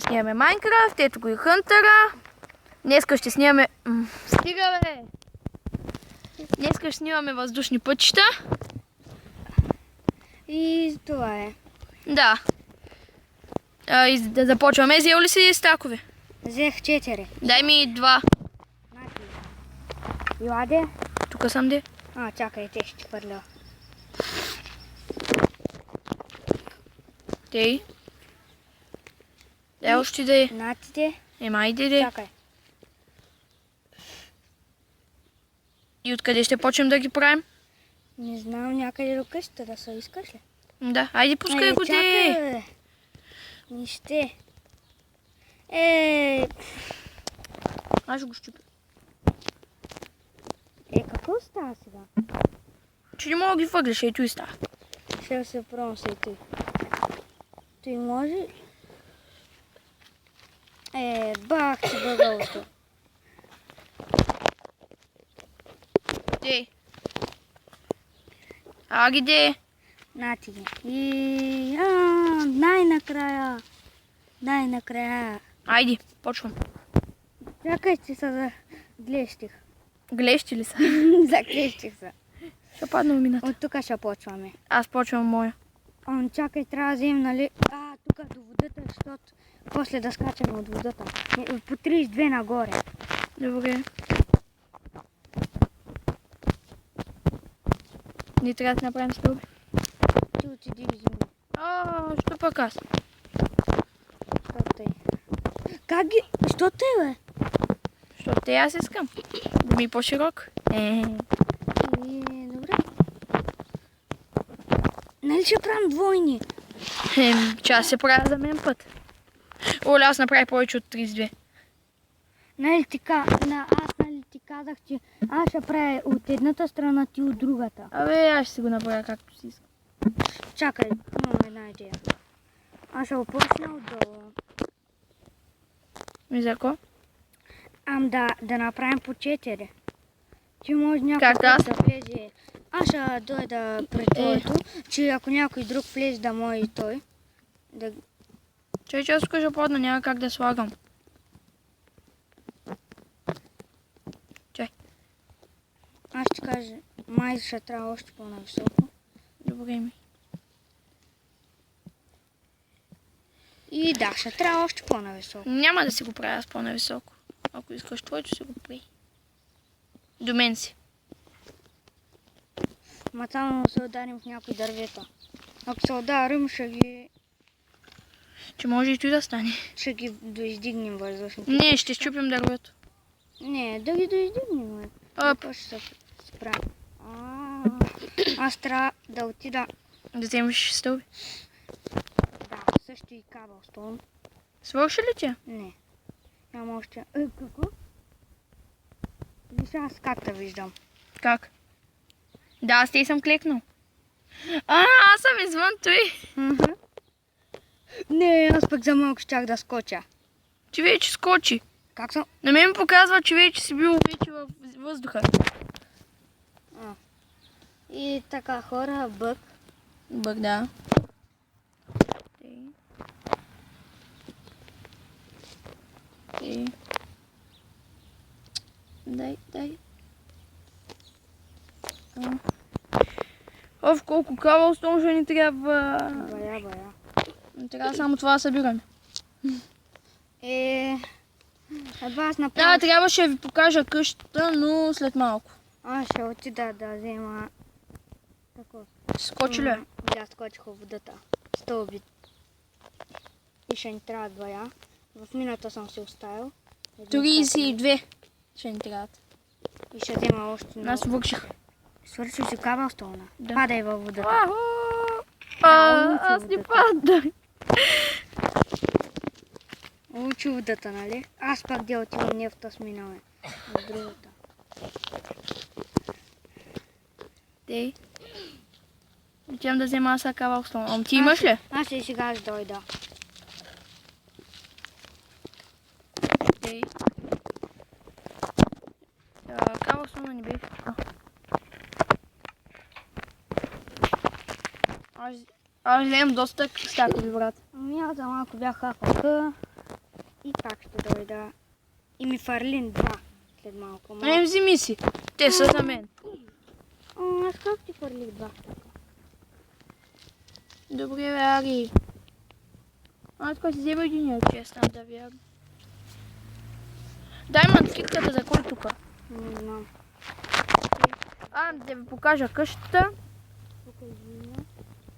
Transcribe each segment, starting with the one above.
да снимаме Майнкрафт, ето го и Хънтъра. Днеска ще снимаме... Стига, бе! Днеска ще снимаме въздушни пътища. И това е. Да. И да започваме. Взел ли си стакове? Взех 4. Дай ми 2. Йоаде? Тук съм де. Чакай, те ще хвърля. Тей. Дай още да е. Натите. Айде де. Чакай. И откъде ще почнем да ги правим? Не знам, някъде до къщата да се искаш ли? Да, айде пускай го Чакай, де. бе. Нище. Аз ще го щупя. Какво става сега? Че не мога да ги въглеш, ето и става. Ще се пробвам се и той. Той може... Бах ти бъгълото. Де. Аги де. Нати ги. И... най-накрая. Най-накрая. Айде, почвам. Чакай, че се заглещих. Глещи ли са? Заглещих се. Ще падна мината. От тук ще почваме. Аз почвам моя. Чакай, трябва да вземем, нали? Тук до водата, защото после да скачаме от водата. По 32 нагоре. Добре. Не трябва да направим стълби. Ти отиди и вземи. Що пък аз? Как ги? Що те, бе? Защото те аз искам. Да ми е по-широк. Добре. Нали ще правим двойни? Че аз се правя за мен път. Оля, аз направих повече от 32. Нали ти казах, че аз ще правя от едната страна, ти от другата. Аз ще си го направя както си искам. Чакай, имам една идея. Аз ще опочна отдолу. И за ко? Да направим по 4. Ти може някой Как аз? да влезе. Аз ще дойда при твоето, че ако някой друг влезе да може и той. Че аз тук ще падна, няма как да слагам. Чай. Аз ще кажа, май ще трябва още по-нависоко. Добре ми. И да, ще трябва още по-нависоко. Няма да си го правя с по-нависоко. Ако искаш твоето, си го прави. До мен си. Само се ударим в някои дървета. Ако се ударим, Че може и той да стане. ще ги доиздигнем въздушните. Не, ще щупим дървето. Не, да ги доиздигнем. Оп. Ще се справим. Аз трябва да отида. Да вземеш стълби. Да, също и кабелстон. Свърши ли тя? Не. Няма още. Какво? Виж аз как те виждам. Как? Да, аз те съм клекнал. Аз съм извън той. Не, аз пък за малко щях да скоча. Че вече скочи. Как съм? На мен ми показва, че вече си бил вече във въздуха. И така хора, бък. Бък, да. Дай. Колко кабелстон ще ни трябва. Бая. Не трябва само това да събираме. Аз направя. Трябваше да ви покажа къщата, но след малко. Аз ще отида да взема. Такова. Скочи ли? Да, скочих в водата. Стълби. И ще ни трябва двоя. В мината съм се оставил. 32 ще ни трябват. И ще взема още много. Аз свърших. Свърши си кабелстона. Да. Падай във водата. Аз не падах. Учи водата, нали? Аз пак да отивам нефта с минаме. В другата. Тей. Отивам да взема аз кабелстон. Ти имаш ли? Аз и сега ще дойда. Тей. Кабелстона не беше. Аз вземам доста стакови, брат. Аз за малко бях хапака. И пак ще дойда. И ми фарлин 2 след малко. Не, вземи си. Те са за мен. Аз как ти фарлих 2? Добре, бе, Ари. Аз така си взема един, че я стана да вярвам. Дай ма скидката за кой тука. Не знам. Да ви покажа къщата.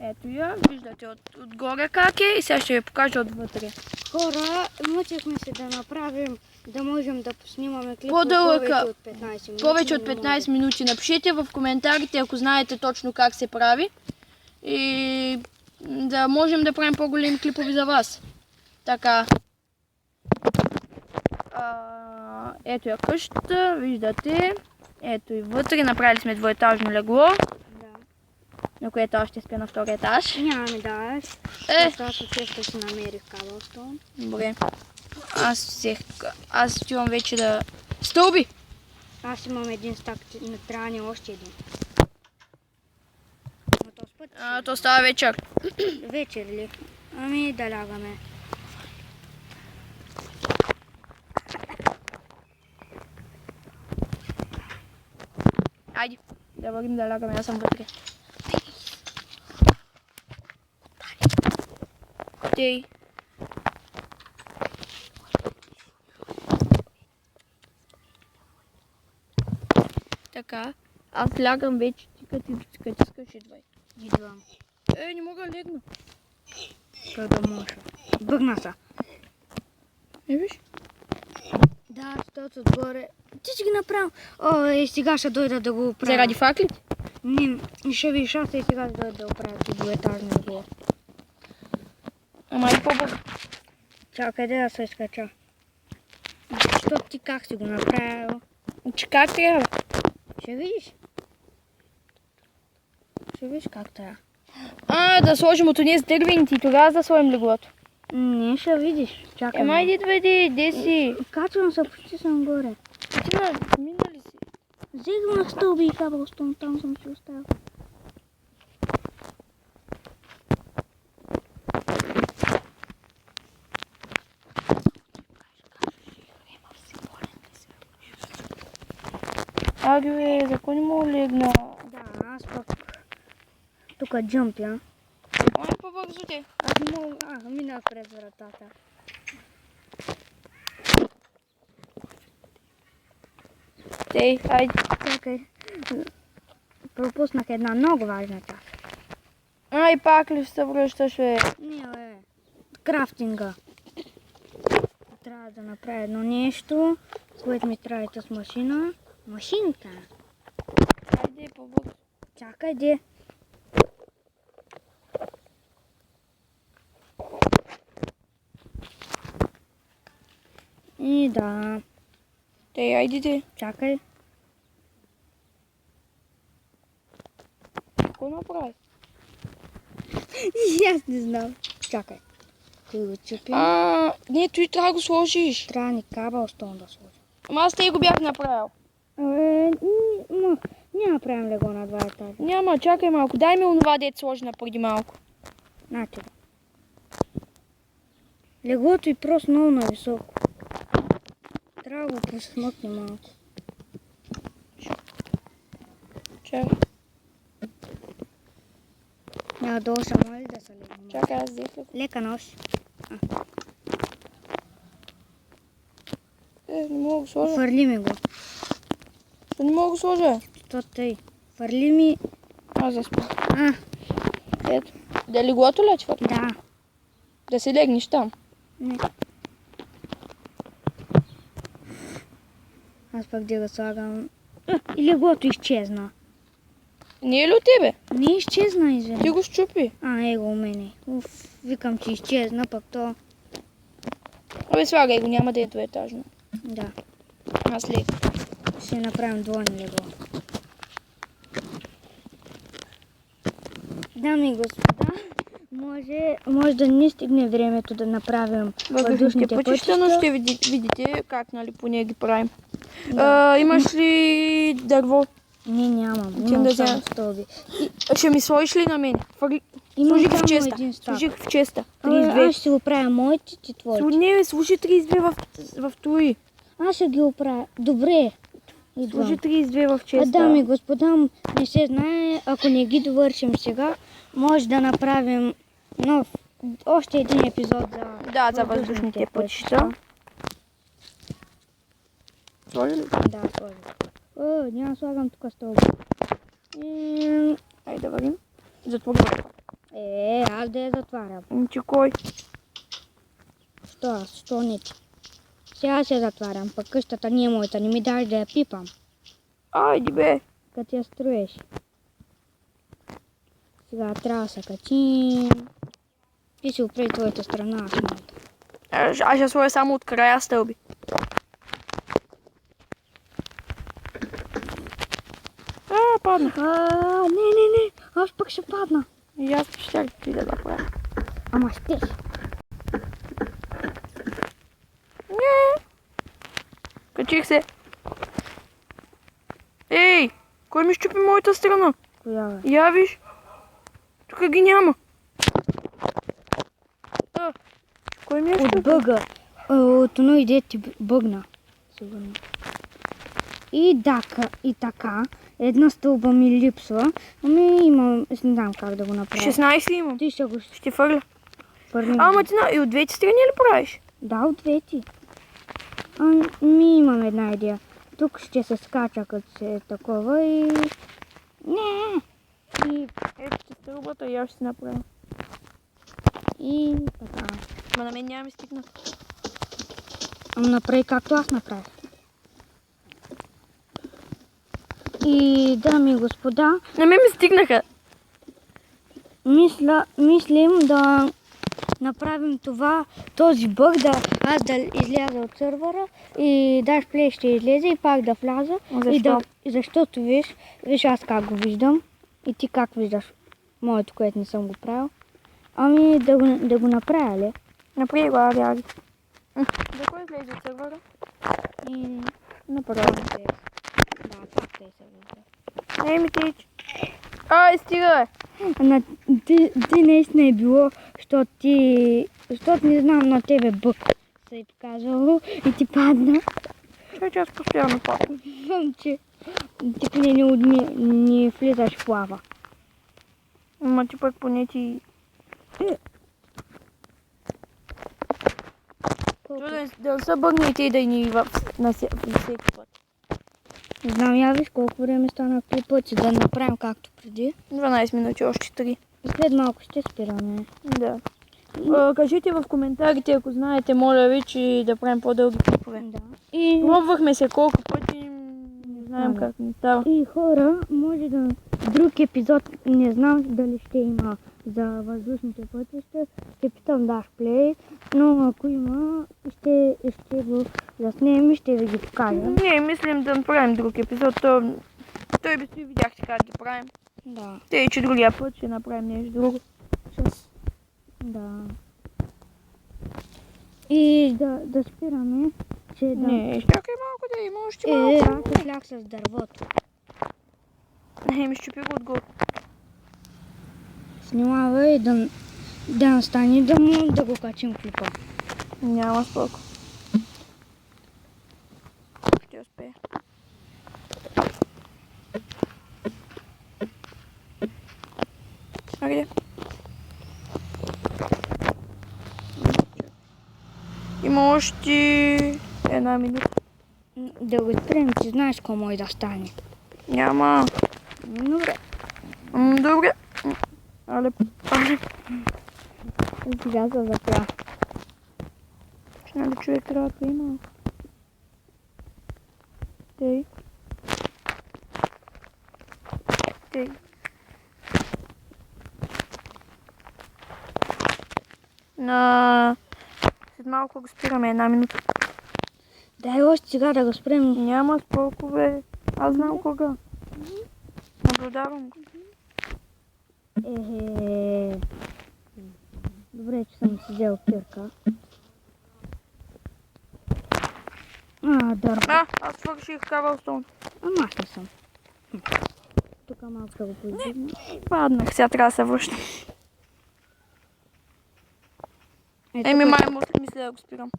Ето я, виждате отгоре как е и сега ще ви покажа отвътре. Хора, мъчехме се да направим, да можем да снимаме клип По-дълъг, повече от 15 минути. повече от но не 15 минути. Напишете в коментарите, ако знаете точно как се прави. И да можем да правим по-големи клипови за вас. Така. Ето я къщата, виждате. Ето и вътре, направили сме двоетажно легло, Да. на което аз ще спя на втория етаж. Нямаме да аш. Защото аз често си намерих кабелстон. Добре. Аз отивам вече да... Стълби! Аз имам един стак, не трябва ни още един. Но този път То става вечер. вечер ли? Ами да лягаме. Айде, да вървим да лягаме, аз съм вътре. Тей. Така, аз лягам вече, ти като искаш идвай. Идвам. Не мога да легна. Как да може? Бъгна са. Виж? Да, защото отгоре. Ти си ги направил. О, сега ще дойда да го оправя. Заради факлите? Не, ще ви шаста и сега ще дойда да оправя двуетажно легло. Ама и по-бързо. Чакай да се скача. Защото ти как си го направил? Че как трябва? Ще видиш. Ще видиш как трябва. Да сложим от ония с дървените и тогава да сложим леглото. Не, ще видиш. Чакай. Айде идвай, де си? Качвам се, почти съм горе. Ти минали си. Взех стълби и кабелстон, там съм си оставил. Бе, за кой не мога легна? Да, аз пък тук джъмпя. По-бързо те. Аз не мога, минах през вратата. Тей, айде. Чакай. Пропуснах една много важна част. И пак ли ще се връщаш, бе? Не, крафтинга. Трябва да направя едно нещо, което ми трябва с машина. Машинка. Айде, по-бързо. Чакай, де. И да. Тей, айде те. Чакай. Какво направи? И аз не знам. Чакай. Кой го чупи? Не, той трябва да го сложиш. Трябва ни кабелстон да сложим. Ама аз те го бях направил. Няма правим лего на 2 етажа. Няма, чакай малко. Дай ми онова, дето сложи преди малко. Значи. Леглото е просто много нависоко. Трябва да го пресмъкне малко. Чакай, Няма да оша, моля да се легне. чакай, аз взех ли? Лека нож. Не мога да го сложа. Фърли ми го. Не мога да го сложа. Що тъй? Фърли ми. Аз заспа. Ето. Да леглото ли е? Да. Да си легнеш там. Не. Аз пък да го слагам. И леглото изчезна. Не е ли от тебе? Не изчезна, извини. Ти го щупи. Его у мене. Викам, че изчезна, пък то. Слагай го, няма да е двоетажно. Да. Аз лег. Ще направим двойно легло. Дами и господа, може да не стигне времето да направим въздушните пътища, но ще видите как, нали, поне ги правим. Да. Имаш ли дърво? Не, нямам. Отивам да Имам само взема. стълби. Ще ми сложиш ли на мен? Имам Сложих в само честа. един стак. Сложих в честа. Аз 32. ще си оправя моите, ти твоите. Не, сложи 32 в твои. Аз ще ги оправя. Добре. Идвам. Сложи 32 в честа. Дами и господа, не се знае, ако не ги довършим сега, може да направим още един епизод За въздушните пътища. Сложи ли? Да, сложих. Няма слагам тук стълба. Айде да вървим. Затвори врата. Аз да я затварям. Че кой? Що не ти? Сега се затварям, пък къщата не е моята, не ми даш да я пипам, Айде бе. като я строиш. Сега трябва да се качим. Ти си оправи твоята страна, аз моята. Аз ще сложа само от края стълби. Падна. Не, аз пък ще падна. И аз щях да направя. Ама ще. Качих се. Ей! Кой ми щупи моята страна? Коя бе? Я виж. Тук ги няма. Кой ми е От щупи? бъга. От оно иде ти бъгна. Сигурно. И така. Една стълба ми липсва. Ами имам, не знам как да го направя. 16 имам. Ти ще го Ще фърля. фърнем. Ама ти и от двете страни ли правиш? Да, от двете. Ми имам една идея. Тук ще се скача като се е такова и... Не! И... Ето ще стълбата и аз ще направя. И така. Ма на мен няма ми стигна. Ама направи както аз направих. И дами и господа, На мен ми стигнаха. мислим да направим този бъг, аз да изляза от сървъра и Dash Play ще излезе и пак да вляза. Защо? Защото виж аз как го виждам и ти как виждаш моето, което не съм го правил. Ами да го направя ли? Направи го, ари. За кой излезе от сървъра? И Направо. да, как те се вижда. Ей ми тич. Ай, стига бе. Ти наистина е било, защото не знам на тебе бък се е показало и ти падна. Че аз постоянно падам. Че ти поне не влизаш в лава. Ама ти пък поне ти... Да не са бъгнете и да ни на всеки път. Не знам, я виж колко време стана клипът, че да направим както преди. 12 минути, още 3. След малко ще спираме. Да. Кажете в коментарите, ако знаете, моля ви, че да правим по-дълги клипове. Да. И Пробвахме се колко пъти, не знаем как ни става. И хора, може да друг епизод, не знам дали ще има за въздушните пътища, ще питам Dash Play, но ако има, ще го заснем и ще ви ги покажем. Не, мислим да направим друг епизод. Той би си видяхте как ги правим. Да. Те, че другия път ще направим нещо друго. Да. И да спираме, че да... Не, чакай малко да има още малко. Аз слях с дървото. Не, ми щупи го отгоре. Снимава и да настане да го качим клипа. Няма споко. Ще успея. Айде. Има още една минута. Да го спрем, ти знаеш какво може да стане. Няма. Добре. Добре. Але. Сега се запя. Нали човек трябва да има. Тей. След малко го спираме, една минута. Дай още сега да го спрем. Няма споко, бе. Аз знам кога. Наблюдавам го. Добре, че съм си взел кирка. Дърво. Аз свърших кабелстоун. Ама аз не съм. Тук малко ще го поиздигна. Паднах, сега трябва да се връщам. Мисля да го спирам.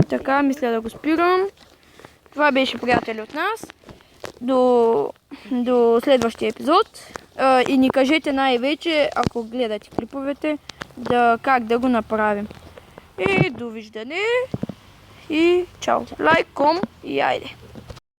Така, мисля да го спирам. Това беше, приятели, от нас. До следващия епизод. И ни кажете най-вече, ако гледате клиповете, как да го направим. И довиждане. И чао. Лайк, ком и айде.